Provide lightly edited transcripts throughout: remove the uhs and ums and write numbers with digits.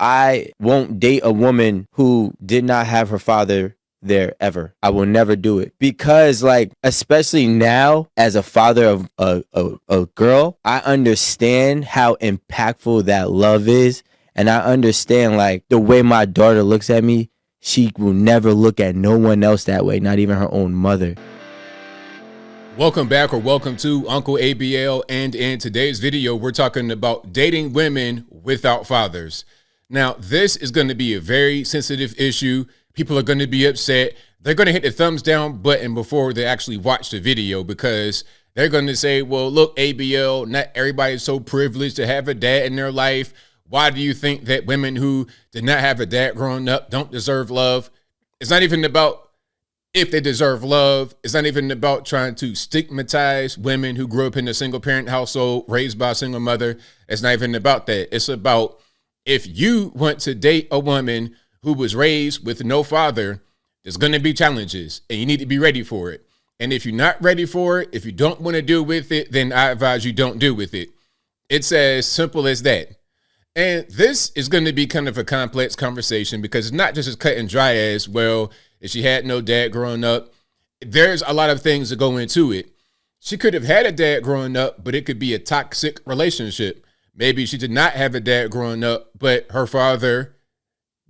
I won't date a woman who did not have her father there ever. I will never do it because, like, especially now as a father of a girl, I understand how impactful that love is. And I understand, like, the way my daughter looks at me, she will never look at no one else that way, not even her own mother. Welcome back, or welcome to Uncle ABL, and in today's video we're talking about dating women without fathers. Now, this is going to be a very sensitive issue. People are going to be upset. They're going to hit the thumbs down button before they actually watch the video, because they're going to say, well, look, ABL, not everybody is so privileged to have a dad in their life. Why do you think that women who did not have a dad growing up don't deserve love? It's not even about if they deserve love. It's not even about trying to stigmatize women who grew up in a single parent household raised by a single mother. It's not even about that. It's about, if you want to date a woman who was raised with no father, there's going to be challenges and you need to be ready for it. And if you're not ready for it, if you don't want to deal with it, then I advise you don't deal with it. It's as simple as that. And this is going to be kind of a complex conversation, because it's not just as cut and dry as, well, if she had no dad growing up. There's a lot of things that go into it. She could have had a dad growing up, but it could be a toxic relationship. Maybe she did not have a dad growing up, but her father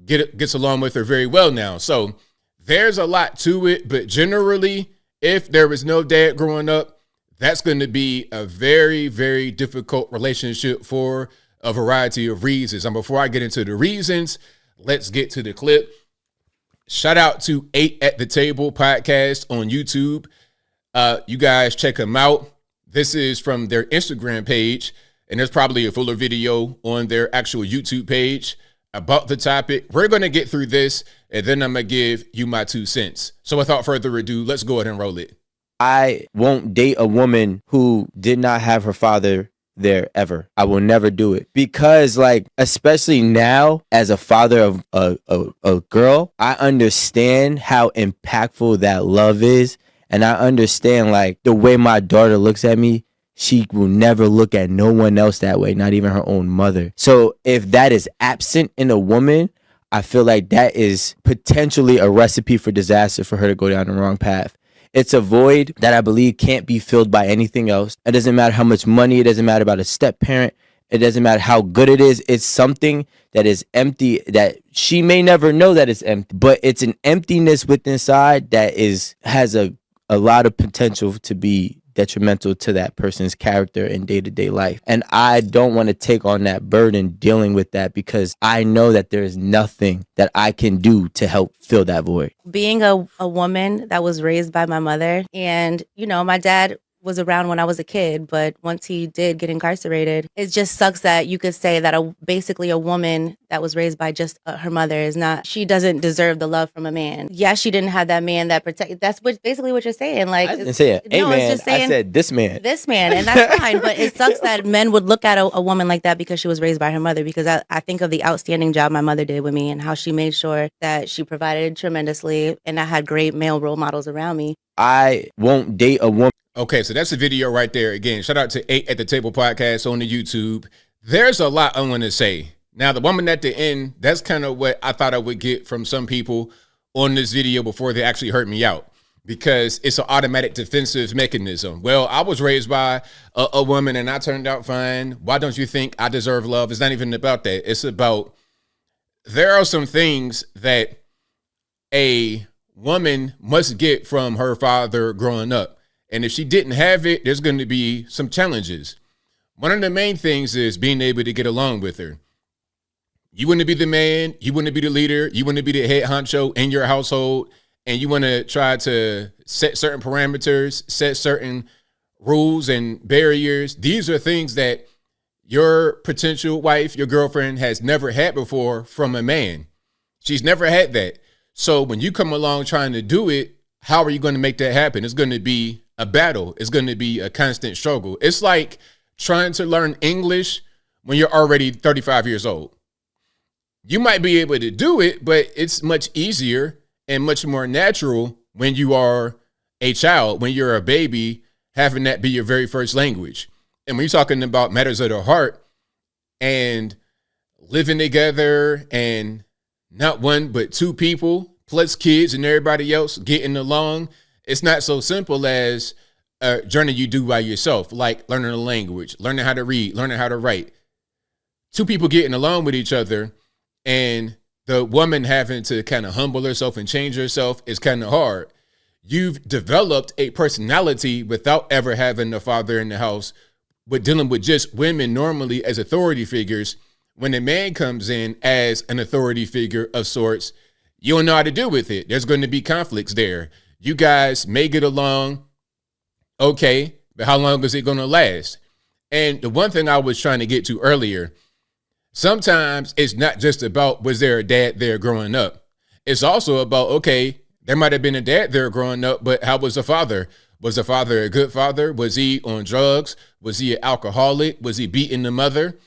gets along with her very well now. So there's a lot to it, but generally, if there was no dad growing up, that's going to be a very, very difficult relationship for a variety of reasons. And before I get into the reasons, let's get to the clip. Shout out to 8 at the Table podcast on YouTube. You guys check them out. This is from their Instagram page, and there's probably a fuller video on their actual YouTube page about the topic. We're going to get through this, and then I'm going to give you my 2 cents. So without further ado, let's go ahead and roll it. I won't date a woman who did not have her father there ever. I will never do it because, like, especially now as a father of a girl, I understand how impactful that love is. And I understand, like, the way my daughter looks at me, she will never look at no one else that way, not even her own mother. So if that is absent in a woman, I feel like that is potentially a recipe for disaster for her to go down the wrong path. It's a void that I believe can't be filled by anything else. It doesn't matter how much money. It doesn't matter about a step parent. It doesn't matter how good it is. It's something that is empty, that she may never know that it's empty, but it's an emptiness within inside that has a lot of potential to be detrimental to that person's character in day-to-day life. And I don't want to take on that burden dealing with that, because I know that there is nothing that I can do to help fill that void. Being a woman that was raised by my mother, and, my dad was around when I was a kid, but once he did get incarcerated, it just sucks that you could say that basically a woman that was raised by just her mother she doesn't deserve the love from a man. Yeah, she didn't have that man that protect. That's basically what you're saying. Like, I didn't say it. Hey, man, just saying, I said this man, and that's fine. But it sucks that men would look at a woman like that because she was raised by her mother. Because I think of the outstanding job my mother did with me and how she made sure that she provided tremendously, and I had great male role models around me. I won't date a woman. Okay, so that's a video right there. Again, shout out to 8 at the Table podcast on the YouTube. There's a lot I want to say. Now, the woman at the end, that's kind of what I thought I would get from some people on this video before they actually heard me out, because it's an automatic defensive mechanism. Well, I was raised by a woman and I turned out fine. Why don't you think I deserve love? It's not even about that. It's about, there are some things that a woman must get from her father growing up. And if she didn't have it, there's going to be some challenges. One of the main things is being able to get along with her. You want to be the man, you want to be the leader, you want to be the head honcho in your household, and you want to try to set certain parameters, set certain rules and barriers. These are things that your potential wife, your girlfriend, has never had before from a man. She's never had that. So when you come along trying to do it, how are you going to make that happen? It's going to be a battle. It's going to be a constant struggle. It's like trying to learn English when you're already 35 years old. You might be able to do it, but it's much easier and much more natural when you are a child, when you're a baby, having that be your very first language. And when you're talking about matters of the heart and living together and not one but two people plus kids and everybody else getting along. It's not so simple as a journey you do by yourself, like learning a language, learning how to read, learning how to write. Two people getting along with each other, and the woman having to kind of humble herself and change herself is kind of hard. You've developed a personality without ever having a father in the house, but dealing with just women normally as authority figures. When a man comes in as an authority figure of sorts, you don't know how to deal with it. There's going to be conflicts there. You guys may get along, okay, but how long is it going to last? And the one thing I was trying to get to earlier, sometimes it's not just about was there a dad there growing up. It's also about, okay, there might have been a dad there growing up, but how was the father? Was the father a good father? Was he on drugs? Was he an alcoholic? Was he beating the mother?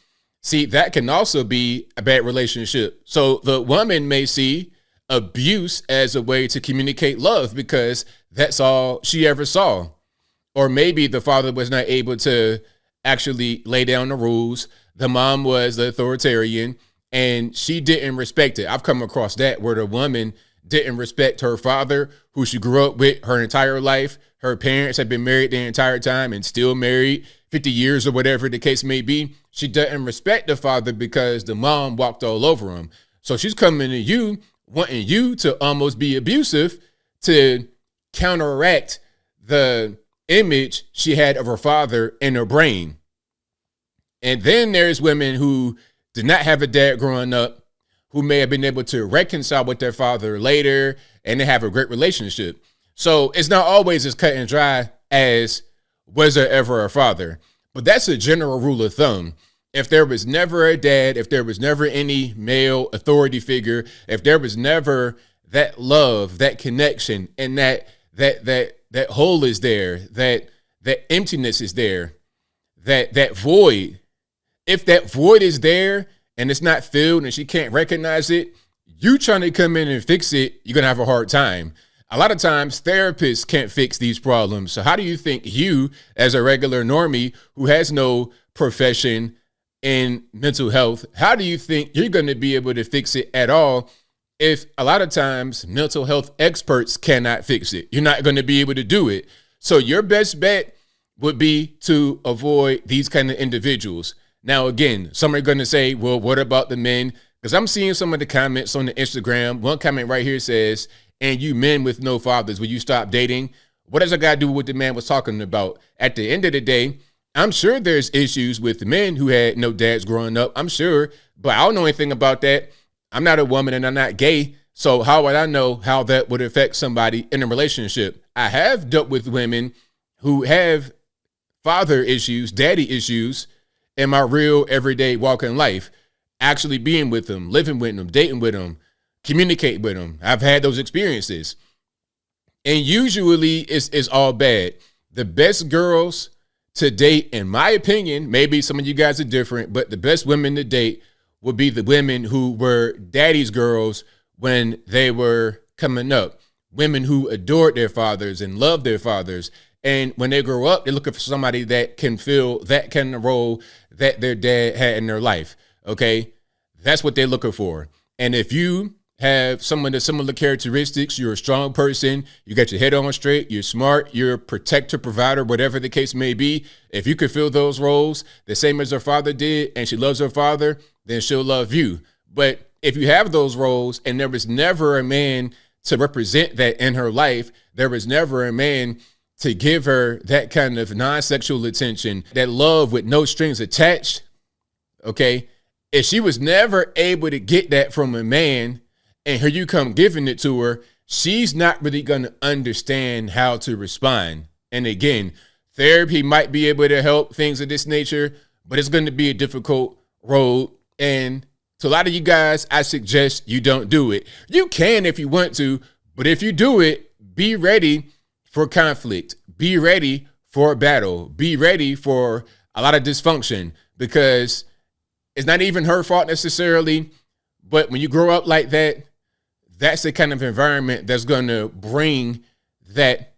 See, that can also be a bad relationship. So the woman may see abuse as a way to communicate love because that's all she ever saw. Or maybe the father was not able to actually lay down the rules. The mom was the authoritarian and she didn't respect it. I've come across that where the woman didn't respect her father, who she grew up with her entire life. Her parents had been married the entire time and still married 50 years or whatever the case may be. She doesn't respect the father because the mom walked all over him. So she's coming to you, wanting you to almost be abusive to counteract the image she had of her father in her brain. And then there's women who did not have a dad growing up, who may have been able to reconcile with their father later and they have a great relationship. So it's not always as cut and dry as was there ever a father, but that's a general rule of thumb. If there was never a dad, if there was never any male authority figure, if there was never that love, that connection, and that hole is there, that emptiness is there, that void, if that void is there and it's not filled and she can't recognize it, you trying to come in and fix it, you're going to have a hard time. A lot of times therapists can't fix these problems. So how do you think you, as a regular normie who has no profession in mental health, how do you think you're going to be able to fix it at all if a lot of times mental health experts cannot fix it? You're not going to be able to do it. So your best bet would be to avoid these kind of individuals. Now, again, some are going to say, well, what about the men? Because I'm seeing some of the comments on the Instagram. One comment right here says, and you men with no fathers, will you stop dating? What does that got to do with what the man was talking about? At the end of the day, I'm sure there's issues with men who had no dads growing up. I'm sure, but I don't know anything about that. I'm not a woman and I'm not gay. So how would I know how that would affect somebody in a relationship? I have dealt with women who have father issues, daddy issues in my real everyday walk in life, actually being with them, living with them, dating with them, communicate with them. I've had those experiences. And usually it's all bad. The best girls to date, in my opinion, maybe some of you guys are different, but the best women to date would be the women who were daddy's girls when they were coming up. Women who adored their fathers and loved their fathers. And when they grow up, they're looking for somebody that can fill that kind of role that their dad had in their life. Okay? That's what they're looking for. And if you have someone with similar characteristics, you're a strong person, you got your head on straight, you're smart, you're a protector, provider, whatever the case may be. If you could fill those roles the same as her father did, and she loves her father, then she'll love you. But if you have those roles and there was never a man to represent that in her life, there was never a man to give her that kind of non-sexual attention, that love with no strings attached, okay? If she was never able to get that from a man, and here you come giving it to her, she's not really going to understand how to respond. And again, therapy might be able to help things of this nature, but it's going to be a difficult road. And to a lot of you guys, I suggest you don't do it. You can if you want to, but if you do it, be ready for conflict. Be ready for a battle. Be ready for a lot of dysfunction, because it's not even her fault necessarily. But when you grow up like that, that's the kind of environment that's going to bring that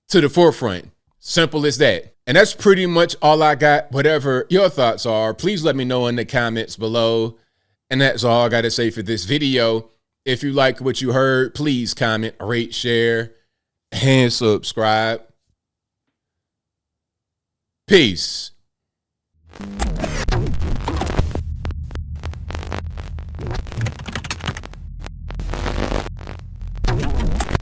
to the forefront. Simple as that. And that's pretty much all I got. Whatever your thoughts are, please let me know in the comments below. And that's all I got to say for this video. If you like what you heard, please comment, rate, share, and subscribe. Peace.